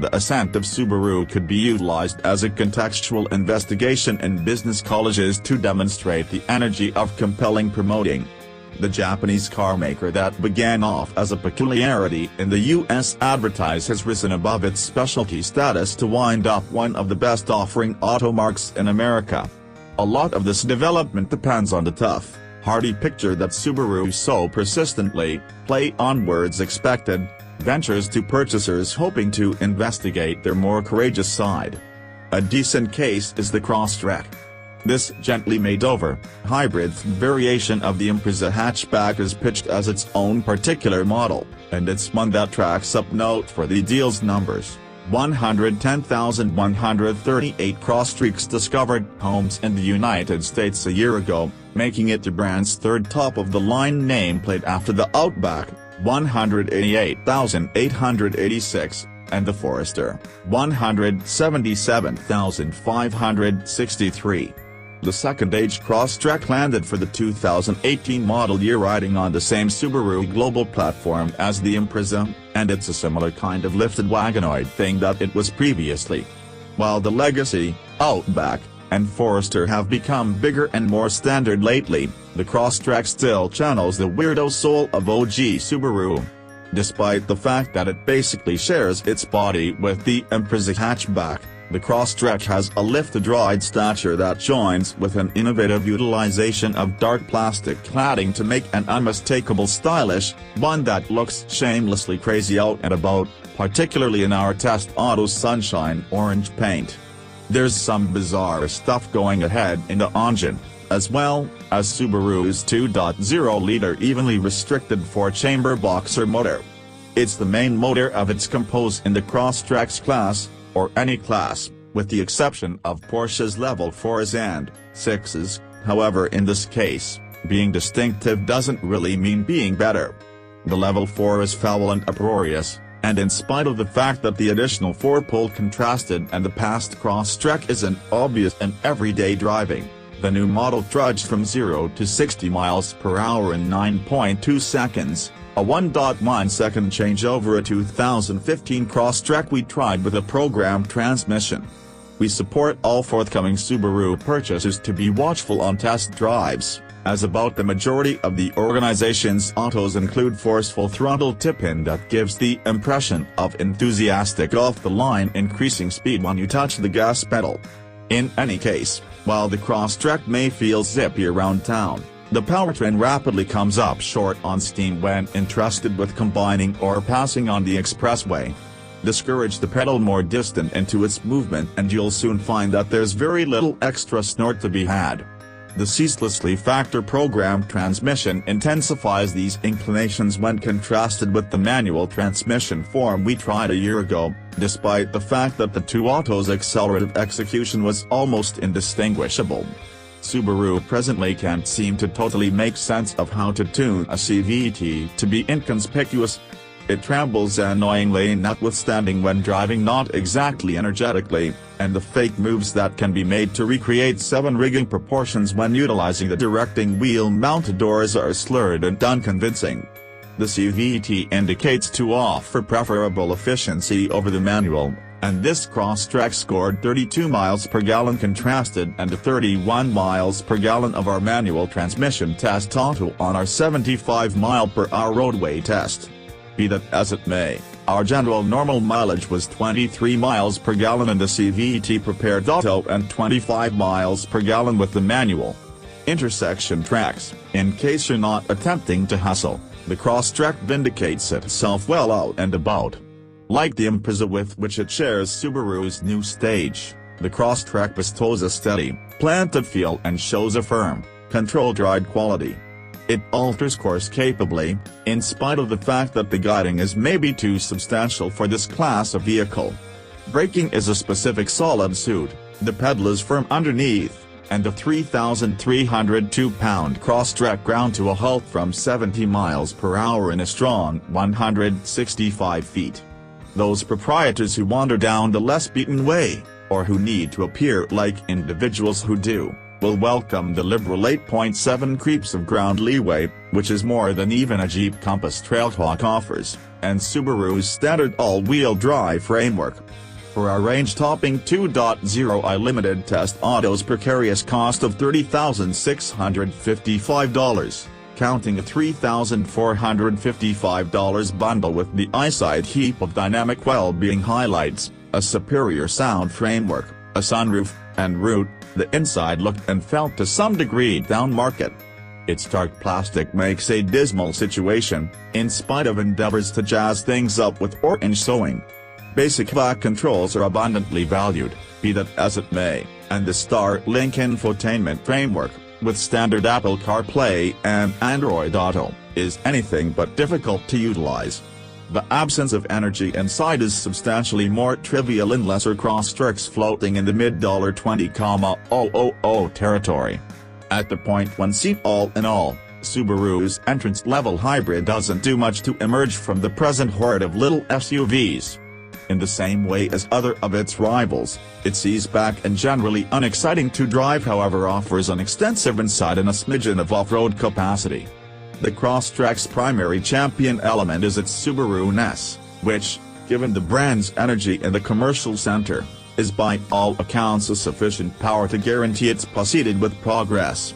The ascent of Subaru could be utilized as a contextual investigation in business colleges to demonstrate the energy of compelling promoting. The Japanese carmaker that began off as a peculiarity in the US has risen above its specialty status to wind up one of the best offering automarks in America. A lot of this development depends on the tough, hardy picture that Subaru so persistently, play on words expected, ventures to purchasers hoping to investigate their more courageous side. A decent case is the Crosstrek. This gently made-over, hybrid variation of the Impreza hatchback is pitched as its own particular model, and it's one that tracks up note for the deal's numbers. 110,138 Crosstreks discovered homes in the United States a year ago, making it the brand's third top-of-the-line nameplate after the Outback, 188,886, and the Forester, 177,563. The second-age Crosstrek landed for the 2018 model year riding on the same Subaru global platform as the Impreza, and it's a similar kind of lifted wagonoid thing that it was previously. While the legacy, Outback, and Forester have become bigger and more standard lately, the Crosstrek still channels the weirdo soul of OG Subaru. Despite the fact that it basically shares its body with the Impreza hatchback, the Crosstrek has a lifted ride stature that joins with an innovative utilization of dark plastic cladding to make an unmistakable stylish one that looks shamelessly crazy out and about, particularly in our test auto's sunshine orange paint. There's some bizarre stuff going ahead in the engine, as well as Subaru's 2.0-liter evenly restricted four-chamber boxer motor. It's the main motor of its compose in the Crosstrek's class, or any class, with the exception of Porsche's Level 4s and 6s, however in this case, being distinctive doesn't really mean being better. The Level 4 is foul and uproarious, and in spite of the fact that the additional 4-pole contrasted and the past Crosstrek isn't obvious in everyday driving, the new model trudged from 0 to 60 miles per hour in 9.2 seconds. A 1.1-second change over a 2015 Crosstrek we tried with a programmed transmission. We support all forthcoming Subaru purchasers to be watchful on test drives, as about the majority of the organization's autos include forceful throttle tip-in that gives the impression of enthusiastic off-the-line increasing speed when you touch the gas pedal. In any case, while the Crosstrek may feel zippy around town, the powertrain rapidly comes up short on steam when entrusted with combining or passing on the expressway. Discourage the pedal more distant into its movement and you'll soon find that there's very little extra snort to be had. The ceaselessly factor programmed transmission intensifies these inclinations when contrasted with the manual transmission form we tried a year ago, despite the fact that the DwiAuto's accelerative execution was almost indistinguishable. Subaru presently can't seem to totally make sense of how to tune a CVT to be inconspicuous. It trembles annoyingly notwithstanding when driving not exactly energetically, and the fake moves that can be made to recreate 7 rigging proportions when utilizing the directing wheel-mounted doors are slurred and unconvincing. The CVT indicates to offer preferable efficiency over the manual, and this Crosstrek scored 32 miles per gallon contrasted and 31 miles per gallon of our manual transmission test auto on our 75 mile/hour roadway test. Be that as it may, our general normal mileage was 23 miles per gallon in the CVT prepared auto and 25 miles per gallon with the manual. Intersection tracks, in case you're not attempting to hustle, the Crosstrek vindicates itself well out and about. Like the Impreza with which it shares Subaru's new stage, the Crosstrek bestows a steady, planted feel and shows a firm, controlled ride quality. It alters course capably, in spite of the fact that the guiding is maybe too substantial for this class of vehicle. Braking is a specific solid suit, the pedal is firm underneath, and the 3,302-pound Crosstrek ground to a halt from 70 miles per hour in a strong 165 feet. Those proprietors who wander down the less beaten way, or who need to appear like individuals who do, will welcome the liberal 8.7 creeps of ground leeway, which is more than even a Jeep Compass Trailhawk offers, and Subaru's standard all-wheel drive framework. For our range-topping 2.0i limited test auto's precarious cost of $30,655, counting a $3,455 bundle with the eyesight heap of dynamic well-being highlights, a superior sound framework, a sunroof, and route, the inside looked and felt to some degree down-market. Its dark plastic makes a dismal situation, in spite of endeavors to jazz things up with orange sewing. Basic VAC controls are abundantly valued, be that as it may, and the Starlink infotainment framework, with standard Apple CarPlay and Android Auto, is anything but difficult to utilize. The absence of energy inside is substantially more trivial in lesser Crosstreks floating in the mid-$20,000 territory. At the point when seen all in all, Subaru's entrance-level hybrid doesn't do much to emerge from the present horde of little SUVs. In the same way as other of its rivals, its easeback and generally unexciting to drive however offers an extensive inside and a smidgen of off-road capacity. The Crosstrek's primary champion element is its Subaru-ness, which, given the brand's energy in the commercial center, is by all accounts a sufficient power to guarantee it's proceeded with progress.